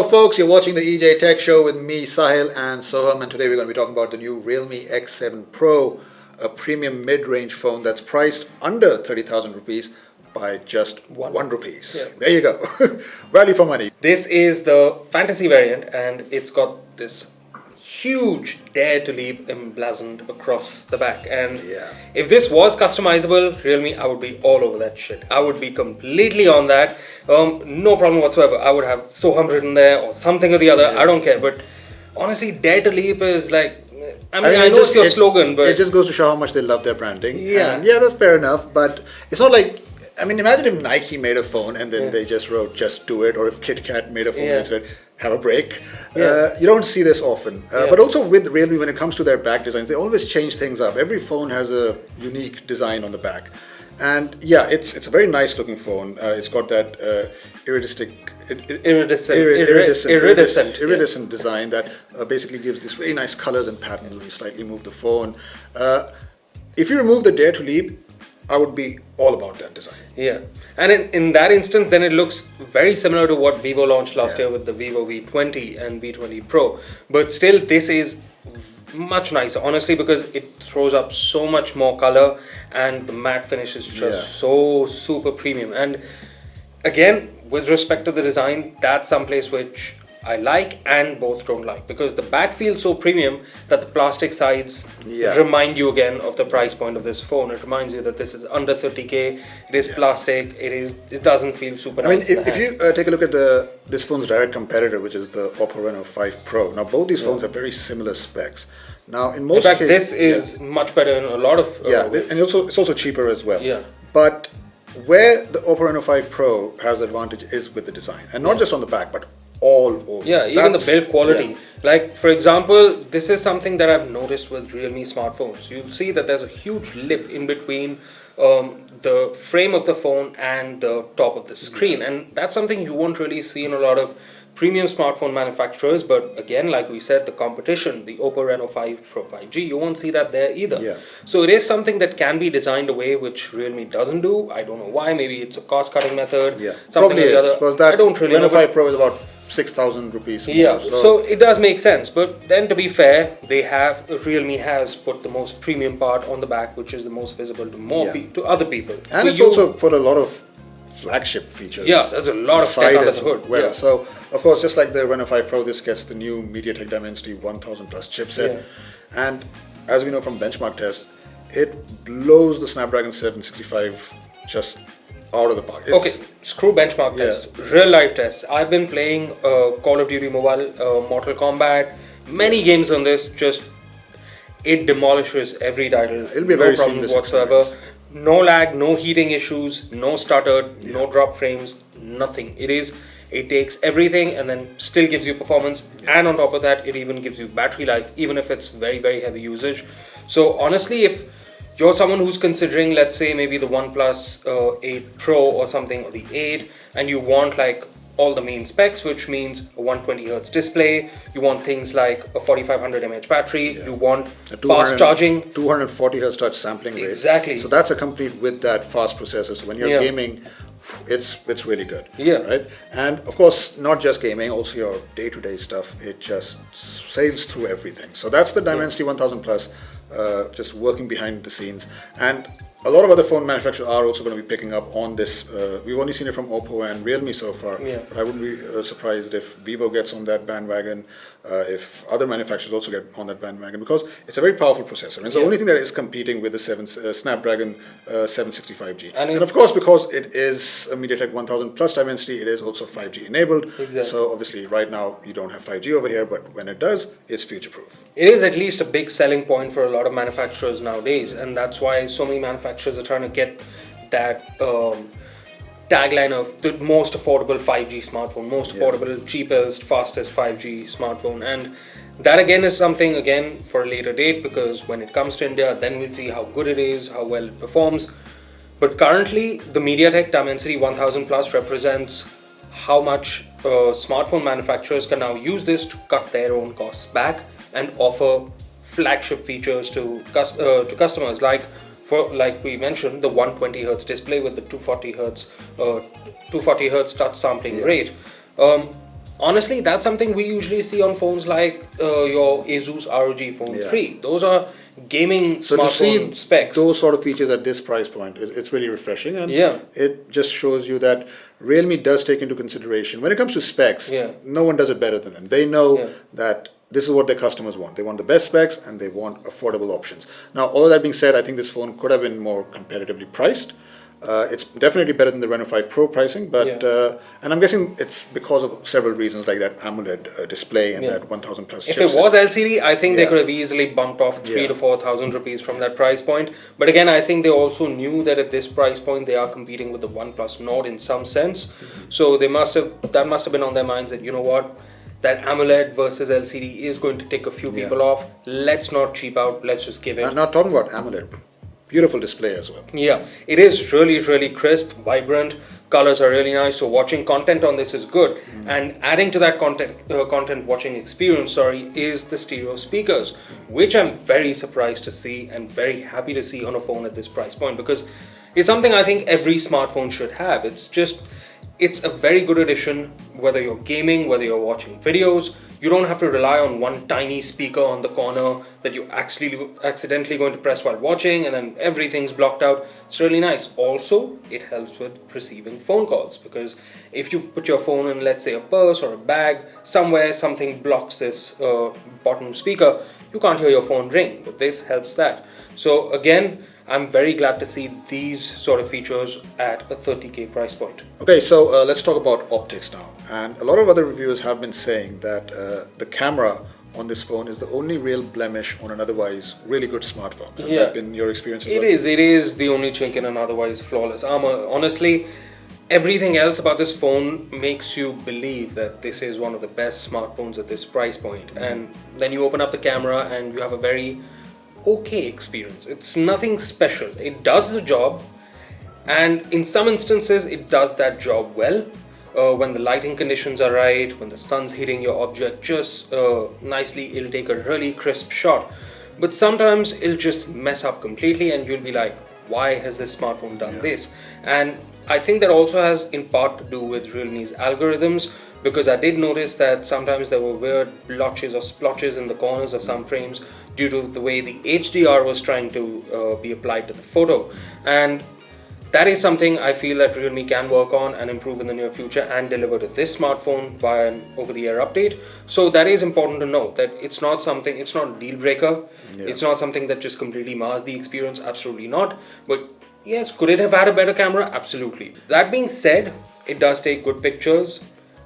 folks, you're watching the EJ Tech Show with me, Sahil and Soham, and today we're going to be talking about the new Realme X7 Pro, a premium mid-range phone that's priced under 30,000 rupees by just 1 rupees. Yeah. There you go. Value for money. This is the fantasy variant, and it's got this huge Dare to Leap emblazoned across the back. And Yeah. if this was customizable, Realme, I would be all over that shit. I would be completely on that. No problem whatsoever. I would have Soham written there or something or the other. Yeah. I don't care. But honestly, Dare to Leap is like, I know it it's your slogan, but it just goes to show how much they love their branding. Yeah. And yeah, that's fair enough, but it's not like, I mean, imagine if Nike made a phone and then they just wrote, just do it, or if KitKat made a phone and said, have a break. You don't see this often. But also with Realme, when it comes to their back designs, they always change things up. Every phone has a unique design on the back. And yeah, it's a very nice looking phone. It's got that iridescent design that basically gives these very nice colors and patterns when you slightly move the phone. If you remove the Dare to Leap, I would be all about that design. Yeah, and in that instance, then it looks very similar to what Vivo launched last year with the Vivo V20 and V20 Pro. But still, this is much nicer, honestly, because it throws up so much more color and the matte finish is just so super premium. And again, with respect to the design, that's someplace which I like and both don't like, because the back feels so premium that the plastic sides remind you again of the price point of this phone. It reminds you that this is under 30k, it is plastic, it doesn't feel super nice. I mean, if you take a look at this phone's direct competitor, which is the Oppo Reno 5 Pro. Now both these phones have very similar specs. Now in most cases, this is much better in a lot of ways. and it's also cheaper as well. Yeah. But where the Oppo Reno 5 Pro has advantage is with the design, and not just on the back, but all over. Yeah, even the build quality. Like, for example, this is something that I've noticed with Realme smartphones. You see that there's a huge lip in between the frame of the phone and the top of the screen. And that's something you won't really see in a lot of premium smartphone manufacturers. But again, like we said, the competition, the Oppo Reno 5 Pro 5G, you won't see that there either. Yeah. So it is something that can be designed away, which Realme doesn't do. I don't know why. Maybe it's a cost-cutting method. Yeah, something probably or the is. other. Because that I don't really Reno know, 5 Pro is about 6,000 rupees more. Yeah, so it does make sense. But then, to be fair, Realme has put the most premium part on the back, which is the most visible to to other people. And so it's also put a lot of flagship features. Yeah, there's a lot of tech under the hood. Well, Yeah. so of course, just like the Reno 5 Pro, this gets the new MediaTek Dimensity 1000 plus chipset. Yeah. And as we know from benchmark tests, it blows the Snapdragon 765 just out of the park. Okay, screw benchmark tests, real life tests. I've been playing Call of Duty Mobile, Mortal Kombat, many games on this. Just it demolishes every title. It'll be a no very problem seamless whatsoever. experience. No lag, no heating issues, no stutter, no drop frames, nothing. It takes everything and then still gives you performance, and on top of that, it even gives you battery life, even if it's very, very heavy usage. So honestly, if you're someone who's considering, let's say, maybe the OnePlus 8 Pro or something, or the 8, and you want like all the main specs, which means a 120Hz display, you want things like a 4500 mAh battery, you want fast charging, 240 Hz touch sampling rate. Exactly. So that's accompanied with that fast processor. So when you're gaming, it's really good. Yeah. Right. And of course, not just gaming, also your day-to-day stuff. It just sails through everything. So that's the Dimensity 1000 Plus, just working behind the scenes. And a lot of other phone manufacturers are also going to be picking up on this. We've only seen it from Oppo and Realme so far, but I wouldn't be surprised if Vivo gets on that bandwagon, if other manufacturers also get on that bandwagon, because it's a very powerful processor. And it's the only thing that is competing with the Snapdragon 765G. And of course, because it is a MediaTek 1000 Plus Dimensity, it is also 5G enabled. Exactly. So obviously right now you don't have 5G over here, but when it does, it's future-proof. It is at least a big selling point for a lot of manufacturers nowadays, and that's why so many manufacturers are trying to get that tagline of the most affordable 5G smartphone, most affordable, cheapest, fastest 5G smartphone. And that again is something for a later date, because when it comes to India, then we'll see how good it is, how well it performs. But currently, the MediaTek Dimensity 1000 Plus represents how much smartphone manufacturers can now use this to cut their own costs back and offer flagship features to customers, like we mentioned, the 120Hz display with the 240Hz touch sampling rate. honestly, that's something we usually see on phones like your Asus ROG Phone 3. Those are gaming So to smartphone see specs. those sort of features at this price point, it's really refreshing, and Yeah. it just shows you that Realme does take into consideration when it comes to specs. Yeah. No one does it better than them. They know Yeah. that this is what their customers want. They want the best specs and they want affordable options. Now, all of that being said, I think this phone could have been more competitively priced. It's definitely better than the Reno 5 Pro pricing, but and I'm guessing it's because of several reasons like that AMOLED display and that 1000 plus If chipset. it was LCD, I think they Yeah. could have easily bumped off 3 Yeah. to 4,000 rupees from that price point. But again, I think they also knew that at this price point they are competing with the OnePlus Nord in some sense. So they must have been on their minds that, you know what, that AMOLED versus LCD is going to take a few people off. Let's not cheap out. Let's just give it. And not talking about AMOLED, beautiful display as well. Yeah, it is really, really crisp, vibrant. Colors are really nice. So watching content on this is good. And adding to that content watching experience, is the stereo speakers, which I'm very surprised to see and very happy to see on a phone at this price point, because it's something I think every smartphone should have. It's a very good addition, whether you're gaming, whether you're watching videos. You don't have to rely on one tiny speaker on the corner that you accidentally going to press while watching and then everything's blocked out. It's really nice. Also, it helps with receiving phone calls, because if you put your phone in, let's say, a purse or a bag, somewhere something blocks this bottom speaker, you can't hear your phone ring, but this helps that. So again, I'm very glad to see these sort of features at a 30k price point. Okay, so let's talk about optics now. And a lot of other reviewers have been saying that the camera on this phone is the only real blemish on an otherwise really good smartphone. Has that been your experience as well? It is the only chink in an otherwise flawless armor. Honestly, everything else about this phone makes you believe that this is one of the best smartphones at this price point. And then you open up the camera and you have a very okay experience. It's nothing special. It does the job, and in some instances it does that job well. When the lighting conditions are right, when the sun's hitting your object just nicely, it'll take a really crisp shot. But sometimes it'll just mess up completely and you'll be like, why has this smartphone done this? And I think that also has in part to do with Realme's algorithms, because I did notice that sometimes there were weird blotches or splotches in the corners of some frames due to the way the HDR was trying to be applied to the photo. And that is something I feel that Realme can work on and improve in the near future and deliver to this smartphone via an over-the-air update. So that is important to note, that it's not a deal breaker. It's not something that just completely mars the experience, absolutely not. But yes, could it have had a better camera? Absolutely. That being said, it does take good pictures.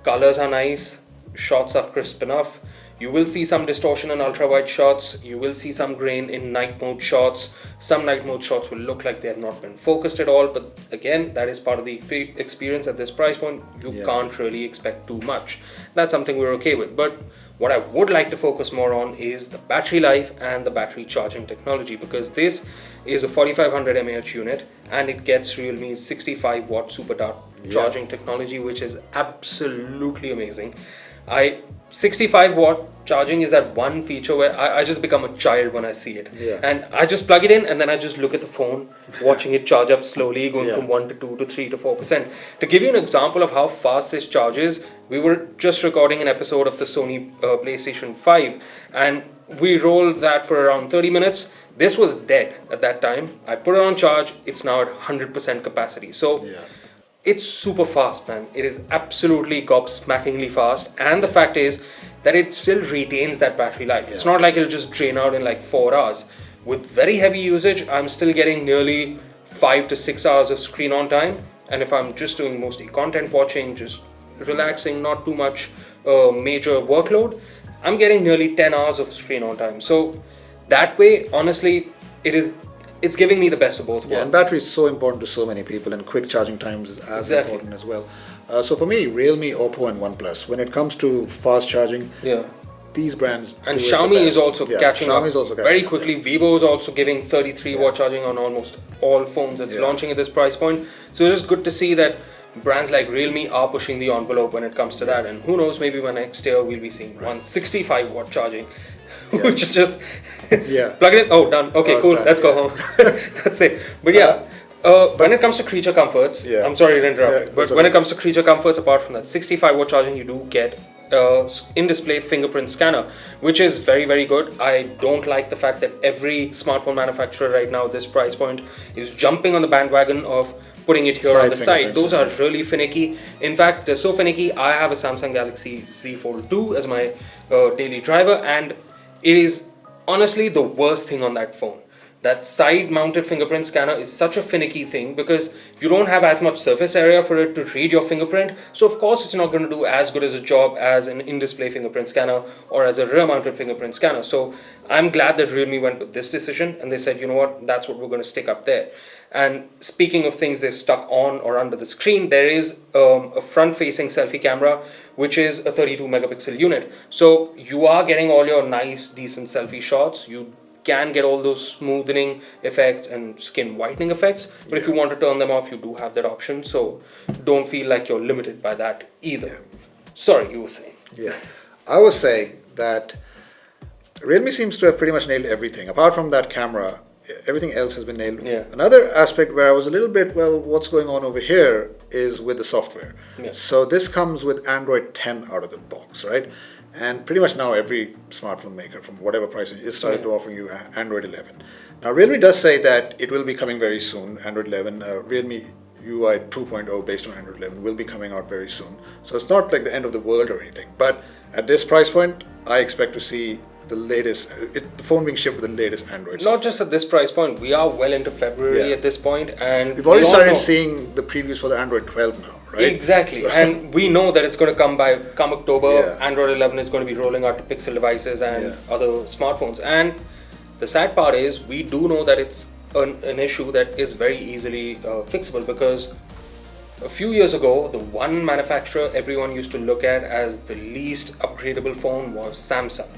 Colors are nice, shots are crisp enough. You will see some distortion in ultra-wide shots, you will see some grain in night mode shots. Some night mode shots will look like they have not been focused at all, but again, that is part of the experience at this price point. You can't really expect too much. That's something we're okay with. But what I would like to focus more on is the battery life and the battery charging technology, because this is a 4500 mAh unit and it gets Realme's 65 watt super dart charging technology, which is absolutely amazing. 65 watt charging is that one feature where I just become a child when I see it. And I just plug it in and then I just look at the phone, watching it charge up slowly, going from 1 to 2 to 3 to 4%. To give you an example of how fast this charges, we were just recording an episode of the Sony PlayStation 5 and we rolled that for around 30 minutes. This was dead at that time. I put it on charge, it's now at 100% capacity. So it's super fast, man. It is absolutely gobsmackingly fast, and the fact is that it still retains that battery life. It's not like it'll just drain out in like 4 hours. With very heavy usage, I'm still getting nearly 5 to 6 hours of screen on time, and if I'm just doing mostly content watching, just relaxing, not too much major workload, I'm getting nearly 10 hours of screen on time. So that way, honestly, it's giving me the best of both worlds. And battery is so important to so many people, and quick charging times is as important as well. So for me, Realme, Oppo and OnePlus, when it comes to fast charging, these brands and do Xiaomi it the best. is also catching up Xiaomi is also catching very up, quickly. Vivo is also giving 33 watt charging on almost all phones that's launching at this price point. So it's good to see that brands like Realme are pushing the envelope when it comes to that. And who knows, maybe by next year we'll be seeing 165 watt charging. Which is just plug it in. Oh, done. Okay, cool. Let's go home. That's it. But when it comes to creature comforts, I'm sorry to interrupt, but when it comes to creature comforts, apart from that 65 watt charging, you do get in-display fingerprint scanner, which is very, very good. I don't like the fact that every smartphone manufacturer right now at this price point is jumping on the bandwagon of putting it here on the side. Those are really finicky. In fact, they're so finicky. I have a Samsung Galaxy Z Fold 2 as my daily driver, and it is honestly the worst thing on that phone. That side-mounted fingerprint scanner is such a finicky thing because you don't have as much surface area for it to read your fingerprint. So of course it's not going to do as good as a job as an in-display fingerprint scanner or as a rear-mounted fingerprint scanner. So I'm glad that Realme went with this decision and they said, you know what, that's what we're going to stick up there. And speaking of things they've stuck on or under the screen, there is a front-facing selfie camera, which is a 32 megapixel unit. So you are getting all your nice, decent selfie shots. You can get all those smoothing effects and skin whitening effects, but if you want to turn them off, you do have that option, so don't feel like you're limited by that either. Sorry, you were saying. Yeah, I was saying that Realme seems to have pretty much nailed everything. Apart from that camera, everything else has been nailed. Another aspect where I was a little bit, well, what's going on over here is with the software. So this comes with Android 10 out of the box, right? And pretty much now every smartphone maker from whatever price is started to offering you Android 11. Now Realme does say that it will be coming very soon, Android 11, Realme UI 2.0 based on Android 11 will be coming out very soon. So it's not like the end of the world or anything, but at this price point, I expect to see the latest, the phone being shipped with the latest Android software. Not just at this price point, we are well into February at this point, and we've already started seeing the previews for the Android 12 now. Right? Exactly, so. And we know that it's going to come October. Android 11 is going to be rolling out to Pixel devices and other smartphones. And the sad part is, we do know that it's an issue that is very easily fixable, because a few years ago, the one manufacturer everyone used to look at as the least upgradable phone was Samsung.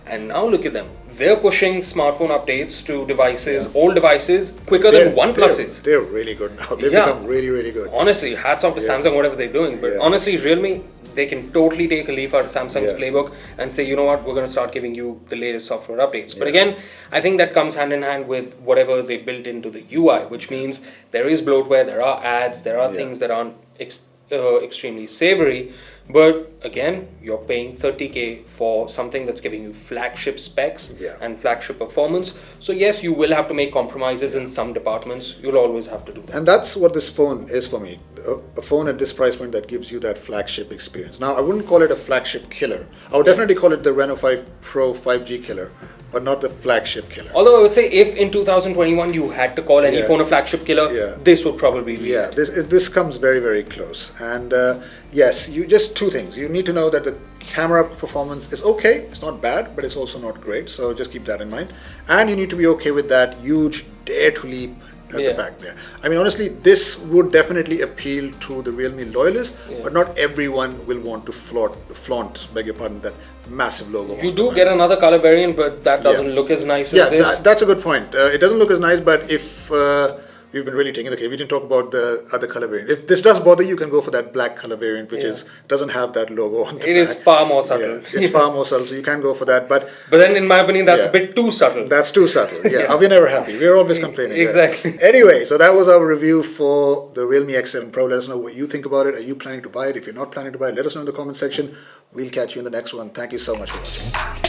And now look at them. They're pushing smartphone updates to devices, old devices, quicker than OnePlus. They're really good now. They've become really, really good. Honestly, hats off to Samsung, whatever they're doing. But honestly, Realme, they can totally take a leaf out of Samsung's playbook and say, you know what, we're going to start giving you the latest software updates. But again, I think that comes hand in hand with whatever they built into the UI, which means there is bloatware, there are ads, there are things that aren't extremely savory. But again, you're paying 30K for something that's giving you flagship specs and flagship performance. So yes, you will have to make compromises in some departments. You'll always have to do that. And that's what this phone is for me. A phone at this price point that gives you that flagship experience. Now, I wouldn't call it a flagship killer. I would definitely call it the Reno 5 Pro 5G killer, but not the flagship killer. Although I would say if in 2021 you had to call any phone a flagship killer, this would probably be it. This comes very, very close. And yes, you just two things. You need to know that the camera performance is okay. It's not bad, but it's also not great. So just keep that in mind. And you need to be okay with that huge dare to leap at the back there. I mean, honestly, this would definitely appeal to the Realme loyalists, but not everyone will want to flaunt, beg your pardon, that massive logo. You do get another color variant, but that doesn't look as nice as this. That's a good point. It doesn't look as nice, but if we've been really taking the cake, we didn't talk about the other color variant. If this does bother you, you can go for that black color variant, which doesn't have that logo on the back. It is far more subtle. It's far more subtle, so you can go for that. But then, in my opinion, that's a bit too subtle. That's too subtle. We're never happy. We're always complaining. Exactly. Right? Anyway, so that was our review for the Realme X7 Pro. Let us know what you think about it. Are you planning to buy it? If you're not planning to buy it, let us know in the comment section. We'll catch you in the next one. Thank you so much for watching.